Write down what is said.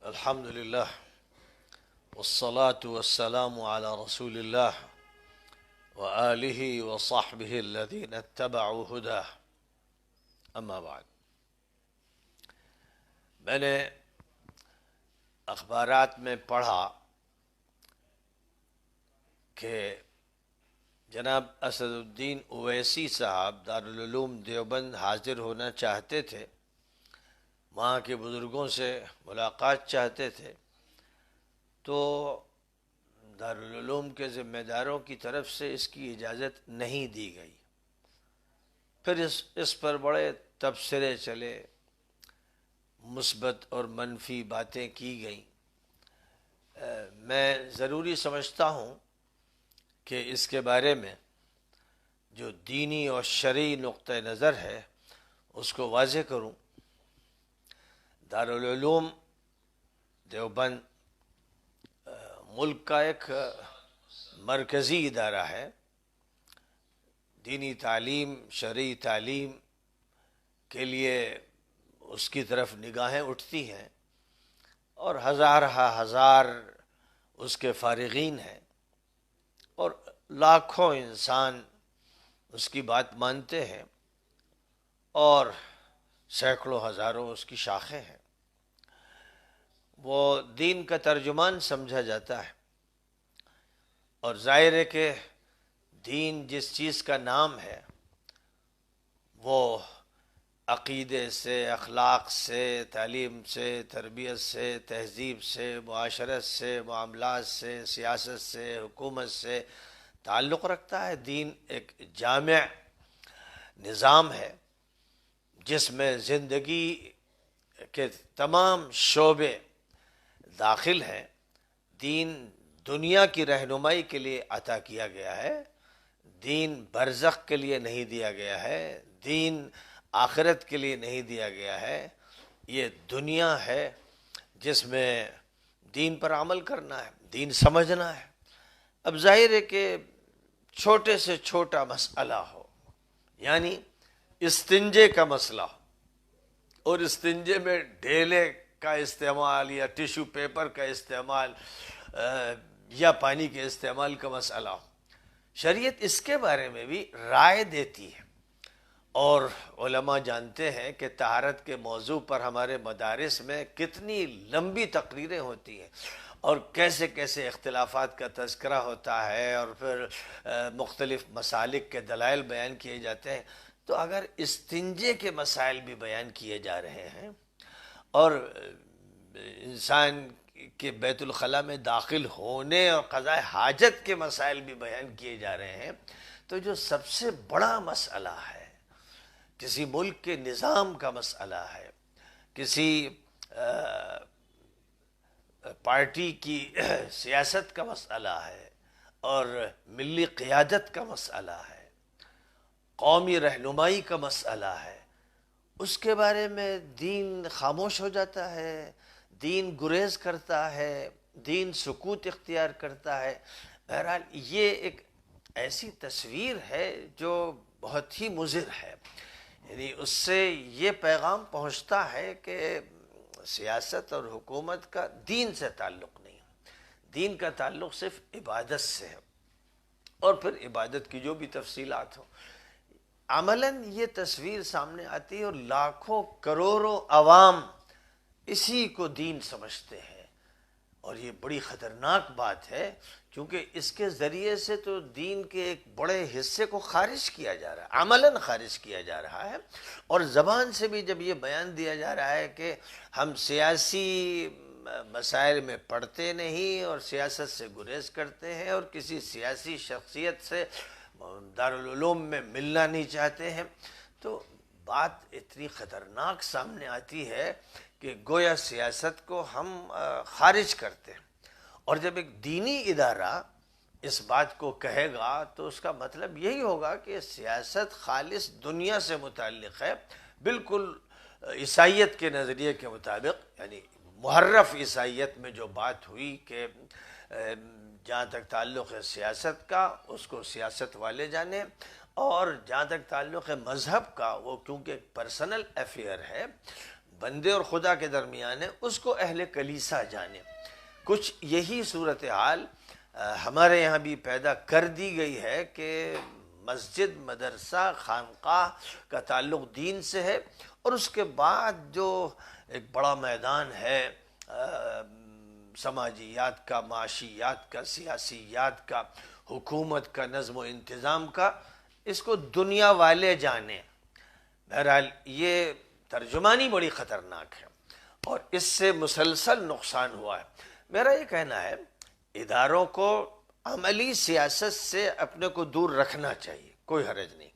الحمد لله والصلاة والسلام على رسول الله وآله وصحبه الذين اتبعوا هداه اما بعد. میں نے اخبارات میں پڑھا کہ جناب اسد الدین اویسی صاحب دارالعلوم دیوبند حاضر ہونا چاہتے تھے، وہاں کے بزرگوں سے ملاقات چاہتے تھے، تو دارالعلوم کے ذمہ داروں کی طرف سے اس کی اجازت نہیں دی گئی۔ پھر اس پر بڑے تبصرے چلے، مثبت اور منفی باتیں کی گئیں۔ میں ضروری سمجھتا ہوں کہ اس کے بارے میں جو دینی اور شرعی نقطہ نظر ہے اس کو واضح کروں۔ دارالعلوم دیوبند ملک کا ایک مرکزی ادارہ ہے۔ دینی تعلیم، شرعی تعلیم کے لیے اس کی طرف نگاہیں اٹھتی ہیں اور ہزار اس کے فارغین ہیں اور لاکھوں انسان اس کی بات مانتے ہیں اور سینکڑوں ہزاروں اس کی شاخیں ہیں۔ وہ دین کا ترجمان سمجھا جاتا ہے، اور ظاہر ہے کہ دین جس چیز کا نام ہے وہ عقیدے سے، اخلاق سے، تعلیم سے، تربیت سے، تہذیب سے، معاشرت سے، معاملات سے، سیاست سے، حکومت سے تعلق رکھتا ہے۔ دین ایک جامع نظام ہے جس میں زندگی کے تمام شعبے داخل ہیں۔ دین دنیا کی رہنمائی کے لیے عطا کیا گیا ہے، دین برزخ کے لیے نہیں دیا گیا ہے، دین آخرت کے لیے نہیں دیا گیا ہے۔ یہ دنیا ہے جس میں دین پر عمل کرنا ہے، دین سمجھنا ہے۔ اب ظاہر ہے کہ چھوٹے سے چھوٹا مسئلہ ہو، یعنی استنجے کا مسئلہ ہو، اور استنجے میں ڈھیلے کا استعمال یا ٹیشو پیپر کا استعمال یا پانی کے استعمال کا مسئلہ ہو، شریعت اس کے بارے میں بھی رائے دیتی ہے۔ اور علماء جانتے ہیں کہ طہارت کے موضوع پر ہمارے مدارس میں کتنی لمبی تقریریں ہوتی ہیں اور کیسے کیسے اختلافات کا تذکرہ ہوتا ہے، اور پھر مختلف مسالک کے دلائل بیان کیے جاتے ہیں۔ تو اگر استنجے کے مسائل بھی بیان کیے جا رہے ہیں اور انسان کے بیت الخلاء میں داخل ہونے اور قضاء حاجت کے مسائل بھی بیان کیے جا رہے ہیں، تو جو سب سے بڑا مسئلہ ہے، کسی ملک کے نظام کا مسئلہ ہے، کسی پارٹی کی سیاست کا مسئلہ ہے، اور ملی قیادت کا مسئلہ ہے، قومی رہنمائی کا مسئلہ ہے، اس کے بارے میں دین خاموش ہو جاتا ہے، دین گریز کرتا ہے، دین سکوت اختیار کرتا ہے۔ بہرحال یہ ایک ایسی تصویر ہے جو بہت ہی مضر ہے، یعنی اس سے یہ پیغام پہنچتا ہے کہ سیاست اور حکومت کا دین سے تعلق نہیں، دین کا تعلق صرف عبادت سے ہے، اور پھر عبادت کی جو بھی تفصیلات ہوں۔ عملاً یہ تصویر سامنے آتی ہے اور لاکھوں کروڑوں عوام اسی کو دین سمجھتے ہیں، اور یہ بڑی خطرناک بات ہے، کیونکہ اس کے ذریعے سے تو دین کے ایک بڑے حصے کو خارج کیا جا رہا ہے، عملاً خارج کیا جا رہا ہے۔ اور زبان سے بھی جب یہ بیان دیا جا رہا ہے کہ ہم سیاسی مسائل میں پڑھتے نہیں اور سیاست سے گریز کرتے ہیں اور کسی سیاسی شخصیت سے دارالعلوم میں ملنا نہیں چاہتے ہیں، تو بات اتنی خطرناک سامنے آتی ہے کہ گویا سیاست کو ہم خارج کرتے ہیں۔ اور جب ایک دینی ادارہ اس بات کو کہے گا تو اس کا مطلب یہی ہوگا کہ سیاست خالص دنیا سے متعلق ہے، بالکل عیسائیت کے نظریے کے مطابق، یعنی محرف عیسائیت میں جو بات ہوئی کہ جہاں تک تعلق ہے سیاست کا اس کو سیاست والے جانے، اور جہاں تک تعلق ہے مذہب کا وہ کیونکہ ایک پرسنل افیئر ہے، بندے اور خدا کے درمیان ہے اس کو اہل کلیسا جانے۔ کچھ یہی صورتحال ہمارے یہاں بھی پیدا کر دی گئی ہے کہ مسجد، مدرسہ، خانقاہ کا تعلق دین سے ہے، اور اس کے بعد جو ایک بڑا میدان ہے سماجیات کا، معاشیات کا، سیاسیات کا، حکومت کا، نظم و انتظام کا، اس کو دنیا والے جانیں۔ بہرحال یہ ترجمانی بڑی خطرناک ہے اور اس سے مسلسل نقصان ہوا ہے۔ میرا یہ کہنا ہے اداروں کو عملی سیاست سے اپنے کو دور رکھنا چاہیے، کوئی حرج نہیں۔